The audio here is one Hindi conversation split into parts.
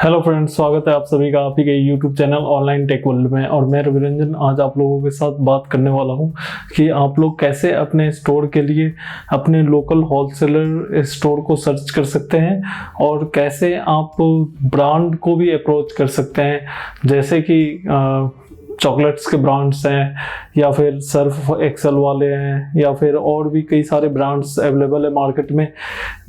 हेलो फ्रेंड्स, स्वागत है आप सभी का आप ही के YouTube channel online tech world में। और मैं रविरंजन आज आप लोगों के साथ बात करने वाला हूं कि आप लोग कैसे अपने स्टोर के लिए अपने लोकल होलसेलर स्टोर को सर्च कर सकते हैं और कैसे आप ब्रांड को भी अप्रोच कर सकते हैं, जैसे कि चॉकलेट्स के ब्रांड्स हैं या फिर सर्फ एक्सेल वाले हैं या फिर और भी कई सारे ब्रांड्स अवेलेबल है मार्केट में,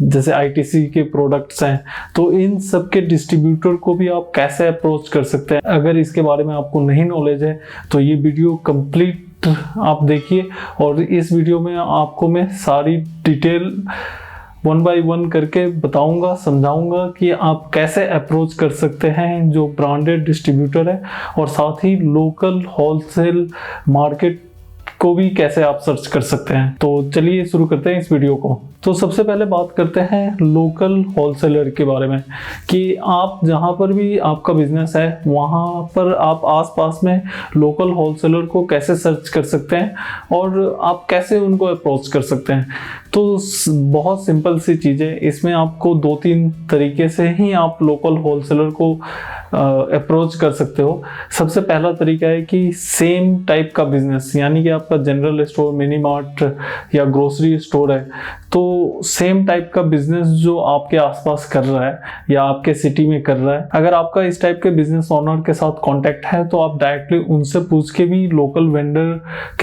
जैसे आईटीसी के प्रोडक्ट्स हैं। तो इन सब के डिस्ट्रीब्यूटर को भी आप कैसे अप्रोच कर सकते हैं। अगर इसके बारे में आपको नहीं नॉलेज है तो ये वीडियो कंप्लीट आप देखिए और इस वीडियो में आपको मैं सारी डिटेल 1 बाय 1 करके बताऊंगा, समझाऊंगा कि आप कैसे अप्रोच कर सकते हैं जो ब्रांडेड डिस्ट्रीब्यूटर है, और साथ ही लोकल होलसेल मार्केट को भी कैसे आप सर्च कर सकते हैं। तो चलिए शुरू करते हैं इस वीडियो को। तो सबसे पहले बात करते हैं लोकल होलसेलर के बारे में कि आप जहां पर भी आपका बिजनेस है वहां पर आप आसपास में लोकल होलसेलर को कैसे सर्च कर सकते हैं और आप कैसे उनको अप्रोच कर सकते हैं। तो बहुत सिंपल सी चीज़ है, इसमें आपको 2-3 तरीके से ही आप लोकल होलसेलर को अप्रोच कर सकते हो। सबसे पहला तरीका है कि सेम टाइप का बिजनेस, यानी कि आपका जनरल स्टोर, मिनी मार्ट या ग्रोसरी स्टोर है, तो सेम टाइप का बिजनेस जो आपके आसपास कर रहा है या आपके सिटी में कर रहा है, अगर आपका इस टाइप के बिजनेस ओनर के साथ कांटेक्ट है तो आप डायरेक्टली उनसे पूछ के भी लोकल वेंडर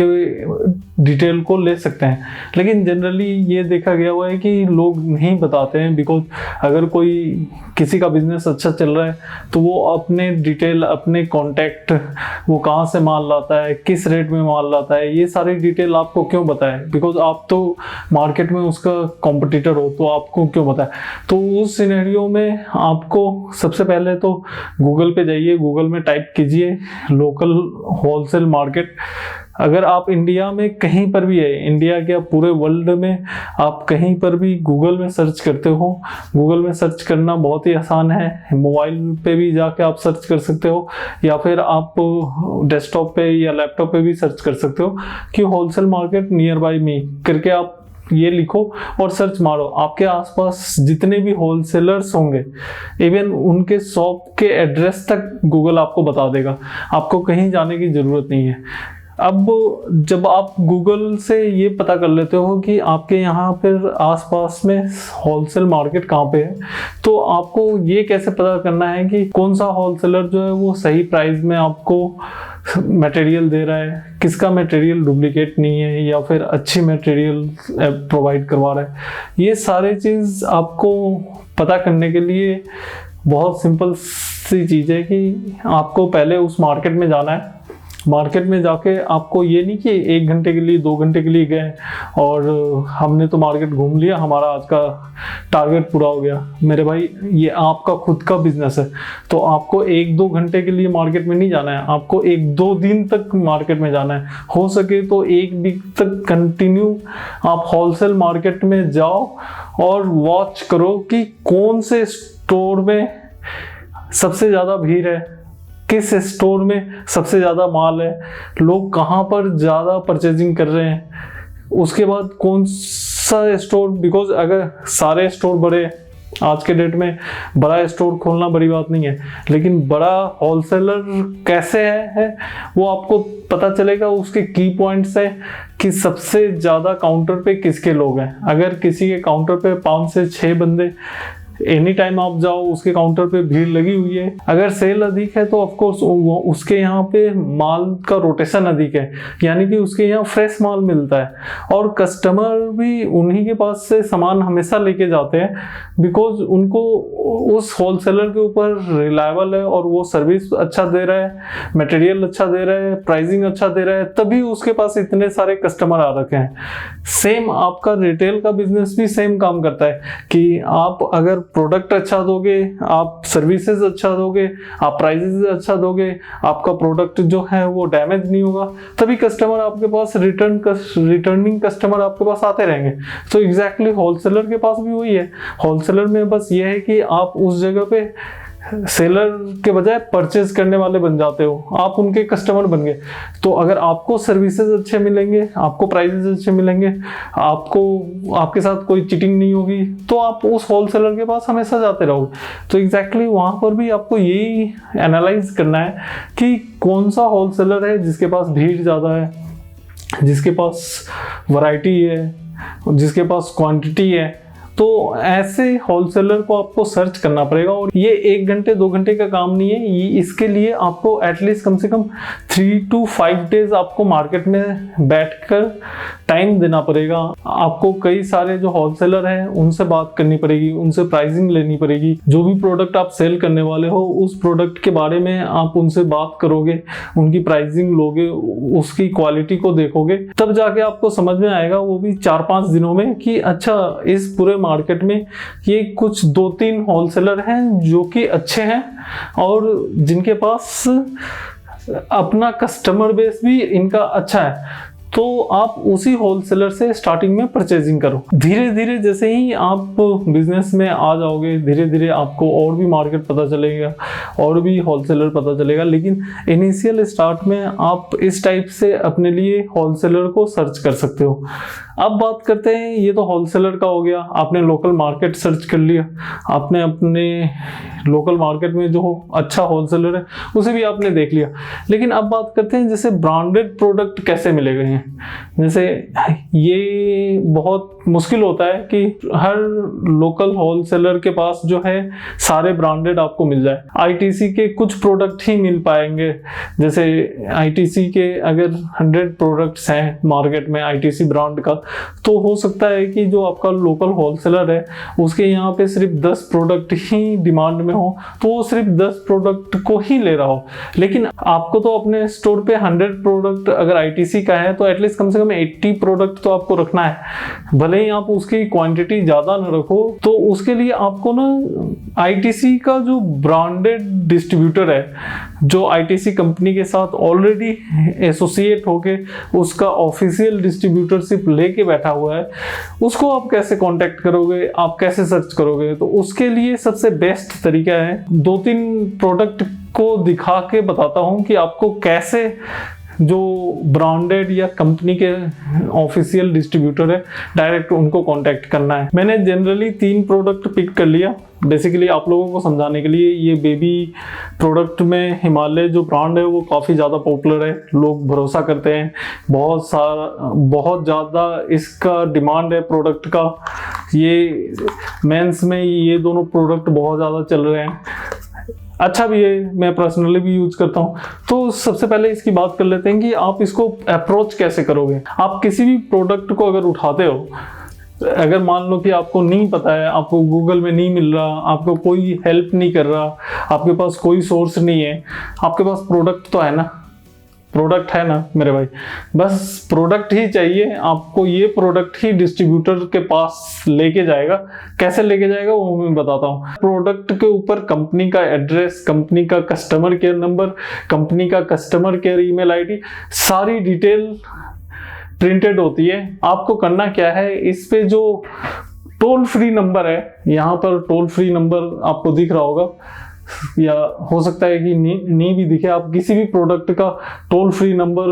के डिटेल को ले सकते हैं। लेकिन जनरली ये देखा गया हुआ है कि लोग नहीं बताते हैं, बिकॉज अगर कोई किसी का बिजनेस अच्छा चल रहा है तो वो अपने डिटेल, अपने कांटेक्ट, वो कहाँ से माल लाता है, किस रेट में माल लाता है, ये सारी डिटेल आपको क्यों बताए, बिकॉज आप तो मार्केट में उसका कॉम्पिटिटर हो, तो आपको क्यों बताए। तो उस सिनेरियो में आपको सबसे पहले तो गूगल पे जाइए, गूगल में टाइप कीजिए लोकल होलसेल मार्केट। अगर आप इंडिया में कहीं पर भी है, इंडिया के पूरे वर्ल्ड में आप कहीं पर भी गूगल में सर्च करते हो, गूगल में सर्च करना बहुत ही आसान है। मोबाइल पे भी जाके आप सर्च कर सकते हो या फिर आप डेस्कटॉप पे या लैपटॉप पे भी सर्च कर सकते हो कि होलसेल मार्केट नियर बाय मी करके आप ये लिखो और सर्च मारो। आपके आसपास जितने भी होलसेलर्स होंगे, इवन उनके शॉप के एड्रेस तक गूगल आपको बता देगा, आपको कहीं जाने की जरूरत नहीं है। अब जब आप गूगल से ये पता कर लेते हो कि आपके यहाँ पर आसपास में होलसेल मार्केट कहाँ पे है, तो आपको ये कैसे पता करना है कि कौन सा होलसेलर जो है वो सही प्राइस में आपको मटेरियल दे रहा है, किसका मटेरियल डुप्लीकेट नहीं है या फिर अच्छी मटेरियल प्रोवाइड करवा रहा है। ये सारे चीज़ आपको पता करने के लिए बहुत सिंपल सी चीज़ है कि आपको पहले उस मार्केट में जाना है। मार्केट में जाके आपको ये नहीं कि 1 घंटे के लिए, 2 घंटे के लिए गए और हमने तो मार्केट घूम लिया, हमारा आज का टारगेट पूरा हो गया। मेरे भाई, ये आपका खुद का बिजनेस है, तो आपको 1-2 घंटे के लिए मार्केट में नहीं जाना है, आपको 1-2 दिन तक मार्केट में जाना है। हो सके तो 1 वीक तक कंटिन्यू आप होलसेल मार्केट में जाओ और वॉच करो कि कौन से स्टोर में सबसे ज़्यादा भीड़ है, किस स्टोर में सबसे ज़्यादा माल है, लोग कहाँ पर ज़्यादा परचेजिंग कर रहे हैं। उसके बाद कौन सा स्टोर, बिकॉज अगर सारे स्टोर बड़े, आज के डेट में बड़ा स्टोर खोलना बड़ी बात नहीं है, लेकिन बड़ा होलसेलर कैसे है वो आपको पता चलेगा। उसके की पॉइंट्स है कि सबसे ज़्यादा काउंटर पे किसके लोग हैं। अगर किसी के काउंटर पे 5 से 6 बंदे एनी टाइम आप जाओ, उसके काउंटर पे भीड़ लगी हुई है, अगर सेल अधिक है तो ऑफ कोर्स उसके यहाँ पे माल का रोटेशन अधिक है, यानी कि उसके यहाँ फ्रेश माल मिलता है और कस्टमर भी उन्हीं के पास से सामान हमेशा लेके जाते हैं, बिकॉज उनको उस होलसेलर के ऊपर रिलायबल है और वो सर्विस अच्छा दे रहा है, मटेरियल अच्छा दे रहा है, प्राइसिंग अच्छा दे रहा है, तभी उसके पास इतने सारे कस्टमर आ रखे हैं। सेम आपका रिटेल का बिजनेस भी सेम काम करता है कि आप अगर प्रोडक्ट अच्छा दोगे, आप सर्विसेज अच्छा दोगे, आप प्राइसेस अच्छा दोगे, आपका प्रोडक्ट जो है वो डैमेज नहीं होगा, तभी कस्टमर आपके पास रिटर्निंग कस्टमर आपके पास आते रहेंगे। तो एग्जैक्टली होलसेलर के पास भी वही है। होलसेलर में बस ये है कि आप उस जगह पे सेलर के बजाय परचेज करने वाले बन जाते हो, आप उनके कस्टमर बन गए। तो अगर आपको सर्विसेज अच्छे मिलेंगे, आपको प्राइसेस अच्छे मिलेंगे, आपको आपके साथ कोई चीटिंग नहीं होगी, तो आप उस होलसेलर के पास हमेशा जाते रहोगे। तो एग्जैक्टली वहाँ पर भी आपको यही एनालाइज करना है कि कौन सा होलसेलर है जिसके पास भीड़ ज़्यादा है, जिसके पास वैरायटी है, जिसके पास क्वांटिटी है। तो ऐसे होलसेलर को आपको सर्च करना पड़ेगा, और ये 1 घंटे 2 घंटे का काम नहीं है। ये इसके लिए आपको एटलीस्ट कम से कम 3 to 5 डेज आपको मार्केट में बैठकर टाइम देना पड़ेगा। आपको कई सारे जो होलसेलर हैं उनसे बात करनी पड़ेगी, उनसे प्राइसिंग लेनी पड़ेगी। जो भी प्रोडक्ट आप सेल करने वाले हो उस प्रोडक्ट के बारे में आप उनसे बात करोगे, उनकी प्राइसिंग लोगे, उसकी क्वालिटी को देखोगे, तब जाके आपको समझ में आएगा, वो भी 4-5 दिनों में, कि अच्छा इस पूरे मार्केट में ये कुछ 2-3 होलसेलर हैं जो कि अच्छे हैं और जिनके पास अपना कस्टमर बेस भी इनका अच्छा है। तो आप उसी होलसेलर से स्टार्टिंग में परचेजिंग करो। धीरे धीरे जैसे ही आप बिजनेस में आ जाओगे, धीरे धीरे आपको और भी मार्केट पता चलेगा, और भी होलसेलर पता चलेगा। लेकिन इनिशियल स्टार्ट में आप इस टाइप से अपने लिए होलसेलर को सर्च कर सकते हो। अब बात करते हैं, ये तो होलसेलर का हो गया, आपने लोकल मार्केट सर्च कर लिया, आपने अपने लोकल मार्केट में जो अच्छा होलसेलर है उसे भी आपने देख लिया। लेकिन अब बात करते हैं जैसे ब्रांडेड प्रोडक्ट कैसे मिलेंगे हैं। जैसे ये बहुत मुश्किल होता है कि हर लोकल होलसेलर के पास जो है सारे ब्रांडेड आपको मिल जाए। आईटीसी के कुछ प्रोडक्ट ही मिल पाएंगे। जैसे आईटीसी के अगर 100 प्रोडक्ट्स हैं मार्केट में आईटीसी ब्रांड का, तो हो सकता है कि जो आपका लोकल होलसेलर है उसके यहाँ पे सिर्फ 10 प्रोडक्ट ही डिमांड में हो, तो वो सिर्फ 10 प्रोडक्ट को ही ले रहा हो। लेकिन आपको तो अपने स्टोर पे 100 प्रोडक्ट अगर आईटीसी का है तो एटलीस्ट कम से कम 80 प्रोडक्ट तो आपको रखना है। भले ही आप उसकी क्वांटिटी ज़्यादा न रखो, तो उसके लिए आपको ना आईटीसी का जो ब्रांडेड डिस्ट्रीब्यूटर है, जो आईटीसी कंपनी के साथ ऑलरेडी एसोसिएट होके उसका ऑफिशियल डिस्ट्रीब्यूटरशिप लेके बैठा हुआ है, उसको आप कैसे कांटेक्ट करोगे, आप कैसे सर्च करोगे? तो उसके लिए सबसे बेस्ट तरीका है, 2-3 प्रोडक्ट को दिखा के बताता हूँ कि आपको कैसे जो ब्रांडेड या कंपनी के ऑफिशियल डिस्ट्रीब्यूटर है डायरेक्ट उनको कांटेक्ट करना है। मैंने जनरली 3 प्रोडक्ट पिक कर लिया बेसिकली आप लोगों को समझाने के लिए। ये बेबी प्रोडक्ट में हिमालय जो ब्रांड है वो काफ़ी ज़्यादा पॉपुलर है, लोग भरोसा करते हैं, बहुत ज़्यादा इसका डिमांड है प्रोडक्ट का। ये मेंस में ये दोनों प्रोडक्ट बहुत ज़्यादा चल रहे हैं, अच्छा भी है, मैं पर्सनली भी यूज करता हूँ। तो सबसे पहले इसकी बात कर लेते हैं कि आप इसको अप्रोच कैसे करोगे। आप किसी भी प्रोडक्ट को अगर उठाते हो, अगर मान लो कि आपको नहीं पता है, आपको गूगल में नहीं मिल रहा, आपको कोई हेल्प नहीं कर रहा, आपके पास कोई सोर्स नहीं है, आपके पास प्रोडक्ट तो है ना, प्रोडक्ट है ना मेरे भाई, बस प्रोडक्ट ही चाहिए आपको। ये प्रोडक्ट ही डिस्ट्रीब्यूटर के पास लेके जाएगा। कैसे लेके जाएगा वो मैं बताता हूँ। प्रोडक्ट के ऊपर कंपनी का एड्रेस, कंपनी का कस्टमर केयर नंबर, कंपनी का कस्टमर केयर ईमेल आईडी, सारी डिटेल प्रिंटेड होती है। आपको करना क्या है, इस पे जो टोल फ्री नंबर है, यहाँ पर टोल फ्री नंबर आपको दिख रहा होगा, या हो सकता है कि नहीं भी दिखे, आप किसी भी प्रोडक्ट का टोल फ्री नंबर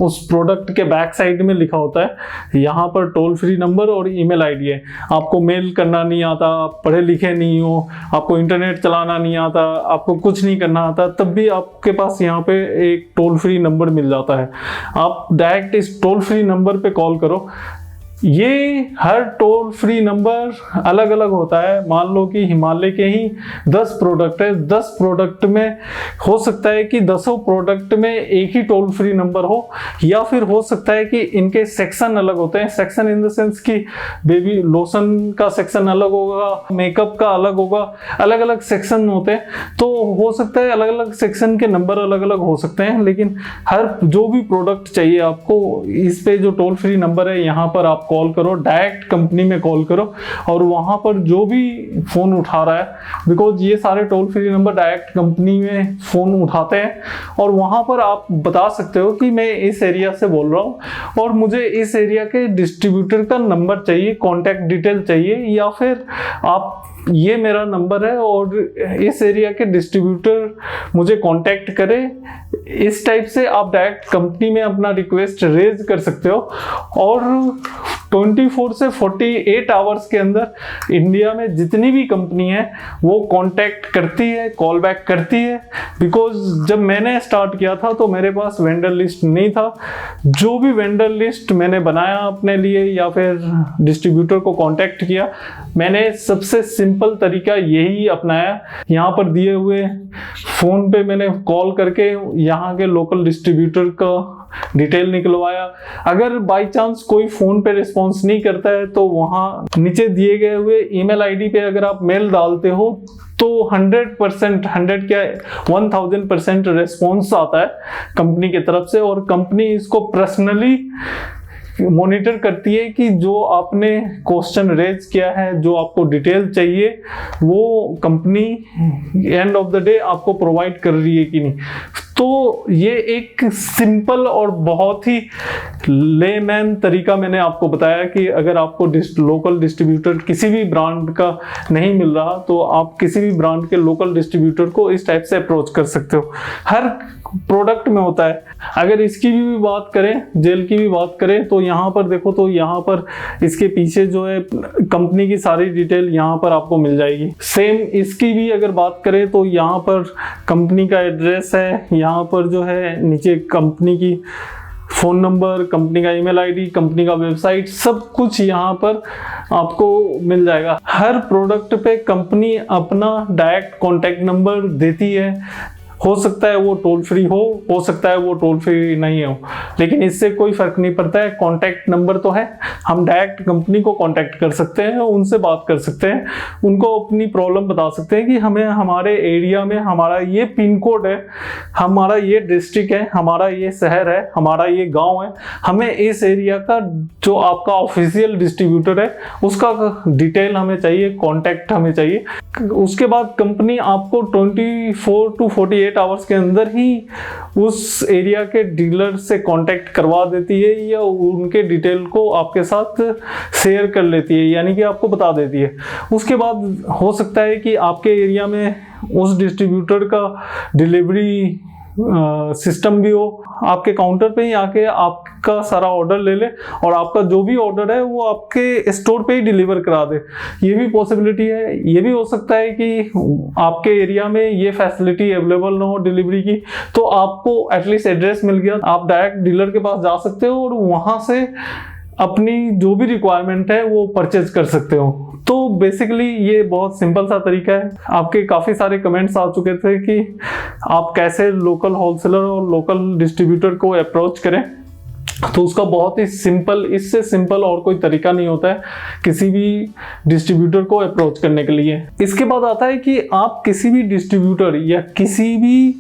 उस प्रोडक्ट के बैक साइड में लिखा होता है। यहाँ पर टोल फ्री नंबर और ईमेल आईडी है। आपको मेल करना नहीं आता, आप पढ़े लिखे नहीं हो, आपको इंटरनेट चलाना नहीं आता, आपको कुछ नहीं करना आता, तब भी आपके पास यहाँ पे एक टोल फ्री नंबर मिल जाता है। आप डायरेक्ट इस टोल फ्री नंबर पे कॉल करो। ये हर टोल फ्री नंबर अलग अलग होता है। मान लो कि हिमालय के ही 10 प्रोडक्ट है, 10 प्रोडक्ट में हो सकता है कि 10 प्रोडक्ट में एक ही टोल फ्री नंबर हो, या फिर हो सकता है कि इनके सेक्शन अलग होते हैं। सेक्शन इन द सेंस कि बेबी लोशन का सेक्शन अलग होगा, मेकअप का अलग होगा, अलग अलग सेक्शन होते हैं। तो हो सकता है अलग अलग सेक्शन के नंबर अलग अलग हो सकते हैं, लेकिन हर जो भी प्रोडक्ट चाहिए आपको, इस पे जो टोल फ्री नंबर है यहाँ पर आप कॉल करो, डायरेक्ट कंपनी में कॉल करो, और वहां पर जो भी फोन उठा रहा है, बिकॉज ये सारे toll free number direct company में फोन उठाते हैं, और वहां पर आप बता सकते हो कि मैं इस एरिया से बोल रहा हूं और मुझे इस एरिया के डिस्ट्रीब्यूटर का नंबर चाहिए, कॉन्टैक्ट डिटेल चाहिए, या फिर आप ये मेरा नंबर है और इस एरिया के डिस्ट्रीब्यूटर मुझे कांटेक्ट करे। इस टाइप से आप डायरेक्ट कंपनी में अपना रिक्वेस्ट रेज कर सकते हो और 24 से 48 आवर्स के अंदर इंडिया में जितनी भी कंपनी है वो कांटेक्ट करती है, कॉल बैक करती है। बिकॉज जब मैंने स्टार्ट किया था तो मेरे पास वेंडर लिस्ट नहीं था। जो भी वेंडर लिस्ट मैंने बनाया अपने लिए या फिर डिस्ट्रीब्यूटर को कांटेक्ट किया, मैंने सबसे सिंपल तरीका यही अपनाया। यहाँ पर दिए हुए फ़ोन पे मैंने कॉल करके यहाँ के लोकल डिस्ट्रीब्यूटर का डिटेल निकलवाया। अगर बाय चांस कोई फ़ोन पे रिस्पॉन्स नहीं करता है तो वहाँ नीचे दिए गए हुए ईमेल आईडी पे अगर आप मेल डालते हो तो 100% 100 क्या 1000% रिस्पॉन्स आता है कंपनी की तरफ से, और कंपनी इसको पर्सनली मॉनिटर करती है कि जो आपने क्वेश्चन रेज किया है, जो आपको डिटेल चाहिए, वो company end of the day आपको प्रोवाइड कर रही है कि नहीं। तो ये एक सिंपल और बहुत ही लेमैन तरीका मैंने आपको बताया कि अगर आपको लोकल डिस्ट्रीब्यूटर किसी भी ब्रांड का नहीं मिल रहा तो आप किसी भी ब्रांड के लोकल डिस्ट्रीब्यूटर को इस टाइप से अप्रोच कर सकते हो। हर प्रोडक्ट में होता है। अगर इसकी भी बात करें, जेल की भी बात करें, तो यहाँ पर देखो, तो यहाँ पर इसके पीछे जो है कंपनी की सारी डिटेल यहाँ पर आपको मिल जाएगी। सेम इसकी भी अगर बात करें तो यहाँ पर कंपनी का एड्रेस है, यहाँ पर जो है नीचे कंपनी की फ़ोन नंबर, कंपनी का ईमेल आईडी, कंपनी का वेबसाइट, सब कुछ यहाँ पर आपको मिल जाएगा। हर प्रोडक्ट पे कंपनी अपना डायरेक्ट कॉन्टैक्ट नंबर देती है। हो सकता है वो टोल फ्री हो सकता है वो टोल फ्री नहीं हो, लेकिन इससे कोई फर्क नहीं पड़ता है। कॉन्टैक्ट नंबर तो है, हम डायरेक्ट कंपनी को कॉन्टैक्ट कर सकते हैं, उनसे बात कर सकते हैं, उनको अपनी प्रॉब्लम बता सकते हैं कि हमें हमारे एरिया में हमारा ये पिन कोड है, हमारा ये डिस्ट्रिक्ट है, हमारा ये शहर है, हमारा ये गाँव है, हमें इस एरिया का जो आपका ऑफिशियल डिस्ट्रीब्यूटर है उसका डिटेल हमें चाहिए, कॉन्टैक्ट हमें चाहिए। उसके बाद कंपनी आपको 24 to 48 आवर्स के अंदर ही उस एरिया के डीलर से कांटेक्ट करवा देती है या उनके डिटेल को आपके साथ शेयर कर लेती है, यानी कि आपको बता देती है। उसके बाद हो सकता है कि आपके एरिया में उस डिस्ट्रीब्यूटर का डिलीवरी सिस्टम भी हो, आपके काउंटर पे ही आके आपका सारा ऑर्डर ले ले और आपका जो भी ऑर्डर है वो आपके स्टोर पे ही डिलीवर करा दे। ये भी पॉसिबिलिटी है। ये भी हो सकता है कि आपके एरिया में ये फैसिलिटी अवेलेबल ना हो डिलीवरी की, तो आपको एटलीस्ट एड्रेस मिल गया, आप डायरेक्ट डीलर के पास जा सकते हो और वहाँ से अपनी जो भी रिक्वायरमेंट है वो परचेज कर सकते हो। तो बेसिकली ये बहुत सिंपल सा तरीका है। आपके काफ़ी सारे कमेंट्स आ चुके थे कि आप कैसे लोकल होलसेलर और लोकल डिस्ट्रीब्यूटर को अप्रोच करें, तो उसका बहुत ही सिंपल, इससे सिंपल और कोई तरीका नहीं होता है किसी भी डिस्ट्रीब्यूटर को अप्रोच करने के लिए। इसके बाद आता है कि आप किसी भी डिस्ट्रीब्यूटर या किसी भी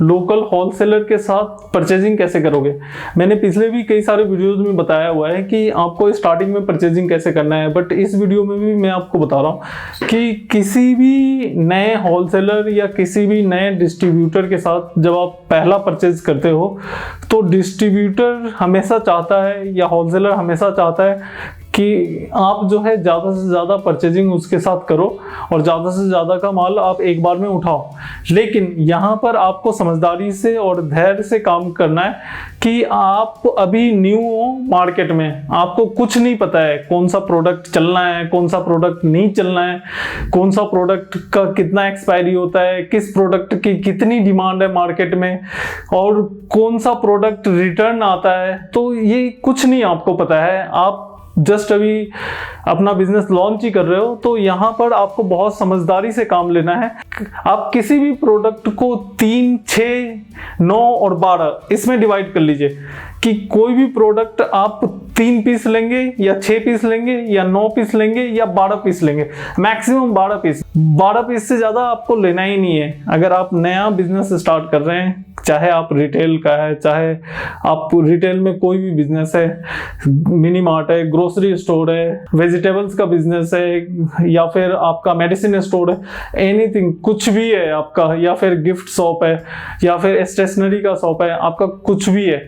लोकल होलसेलर के साथ परचेजिंग कैसे करोगे। मैंने पिछले भी कई सारे वीडियोस में बताया हुआ है कि आपको स्टार्टिंग में परचेजिंग कैसे करना है, बट इस वीडियो में भी मैं आपको बता रहा हूँ कि किसी भी नए होलसेलर या किसी भी नए डिस्ट्रीब्यूटर के साथ जब आप पहला परचेज करते हो तो डिस्ट्रीब्यूटर हमेशा चाहता है या होलसेलर हमेशा चाहता है कि आप जो है ज़्यादा से ज़्यादा परचेजिंग उसके साथ करो और ज़्यादा से ज़्यादा का माल आप एक बार में उठाओ। लेकिन यहाँ पर आपको समझदारी से और धैर्य से काम करना है कि आप अभी न्यू हो मार्केट में, आपको कुछ नहीं पता है कौन सा प्रोडक्ट चलना है, कौन सा प्रोडक्ट नहीं चलना है, कौन सा प्रोडक्ट का कितना एक्सपायरी होता है, किस प्रोडक्ट की कितनी डिमांड है मार्केट में और कौन सा प्रोडक्ट रिटर्न आता है। तो ये कुछ नहीं आपको पता है, आप जस्ट अभी अपना बिजनेस लॉन्च ही कर रहे हो। तो यहाँ पर आपको बहुत समझदारी से काम लेना है। आप किसी भी प्रोडक्ट को 3, 6, 9 और 12 इसमें डिवाइड कर लीजिए कि कोई भी प्रोडक्ट आप 3 पीस लेंगे या 6 पीस लेंगे या 9 पीस लेंगे या 12 पीस लेंगे, मैक्सिमम 12 पीस। 12 पीस से ज़्यादा आपको लेना ही नहीं है। अगर आप नया बिजनेस स्टार्ट कर रहे हैं, चाहे आप रिटेल का है, चाहे आप रिटेल में कोई भी बिजनेस है, मिनी मार्ट है, ग्रोसरी स्टोर है, वेजिटेबल्स का बिजनेस है या फिर आपका मेडिसिन स्टोर है, एनीथिंग, कुछ भी है आपका, या फिर गिफ्ट शॉप है या फिर स्टेशनरी का शॉप है, आपका कुछ भी है,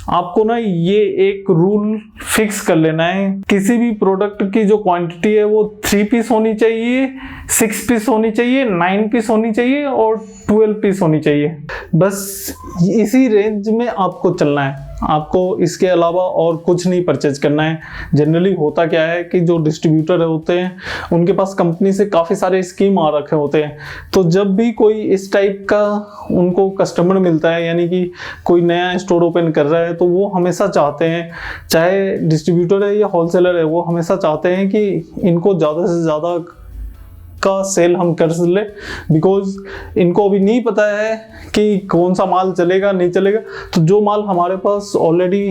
आप आपको ना ये एक रूल फिक्स कर लेना है, किसी भी प्रोडक्ट की जो क्वांटिटी है वो 3 पीस होनी चाहिए, 6 पीस होनी चाहिए, 9 पीस होनी चाहिए और 12 पीस होनी चाहिए। बस इसी रेंज में आपको चलना है, आपको इसके अलावा और कुछ नहीं परचेज करना है। जनरली होता क्या है कि जो डिस्ट्रीब्यूटर होते हैं उनके पास कंपनी से काफ़ी सारे स्कीम आ रखे होते हैं, तो जब भी कोई इस टाइप का उनको कस्टमर मिलता है, यानी कि कोई नया स्टोर ओपन कर रहा है, तो वो हमेशा चाहते हैं, चाहे डिस्ट्रीब्यूटर है या होलसेलर है, वो हमेशा चाहते हैं कि इनको ज़्यादा से ज़्यादा का सेल हम कर ले, बिकॉज इनको अभी नहीं पता है कि कौन सा माल चलेगा नहीं चलेगा। तो जो माल हमारे पास ऑलरेडी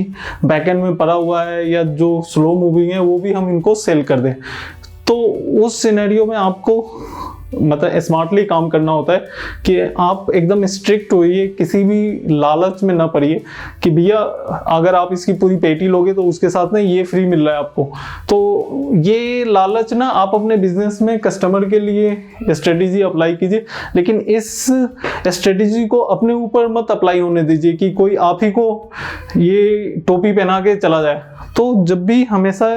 बैकएंड में पड़ा हुआ है या जो स्लो मूविंग है वो भी हम इनको सेल कर दें। तो उस सिनेरियो में आपको मतलब स्मार्टली काम करना होता है कि आप एकदम स्ट्रिक्ट होइए, किसी भी लालच में ना पड़िए कि भैया अगर आप इसकी पूरी पेटी लोगे तो उसके साथ ना ये फ्री मिल रहा है आपको। तो ये लालच ना आप अपने बिजनेस में कस्टमर के लिए स्ट्रेटेजी अप्लाई कीजिए, लेकिन इस स्ट्रेटेजी को अपने ऊपर मत अप्लाई होने दीजिए कि कोई आप ही को ये टोपी पहना के चला जाए। तो जब भी हमेशा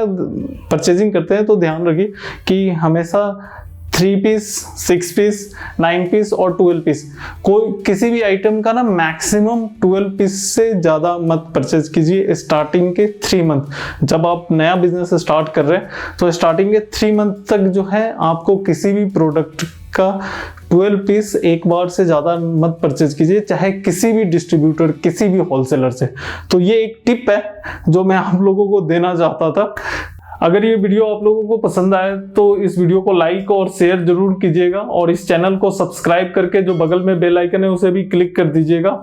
परचेजिंग करते हैं तो ध्यान रखिए कि हमेशा 3 पीस, 6 पीस, 9 पीस और 12 पीस, कोई किसी भी आइटम का ना मैक्सिमम 12 पीस से ज़्यादा मत परचेज कीजिए स्टार्टिंग के 3 मंथ। जब आप नया बिजनेस स्टार्ट कर रहे हैं तो स्टार्टिंग के 3 मंथ तक जो है आपको किसी भी प्रोडक्ट का 12 पीस एक बार से ज़्यादा मत परचेज कीजिए, चाहे किसी भी डिस्ट्रीब्यूटर, किसी भी होलसेलर से। तो ये एक टिप है जो मैं आप लोगों को देना चाहता था। अगर ये वीडियो आप लोगों को पसंद आए तो इस वीडियो को लाइक और शेयर जरूर कीजिएगा, और इस चैनल को सब्सक्राइब करके जो बगल में बेल आइकन है उसे भी क्लिक कर दीजिएगा,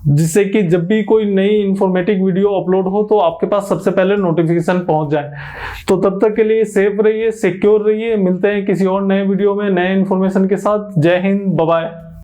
जिससे कि जब भी कोई नई इंफॉर्मेटिव वीडियो अपलोड हो तो आपके पास सबसे पहले नोटिफिकेशन पहुंच जाए। तो तब तक के लिए सेफ रहिए, सिक्योर रहिए। मिलते हैं किसी और नए वीडियो में नए इंफॉर्मेशन के साथ। जय हिंद, बाय बाय।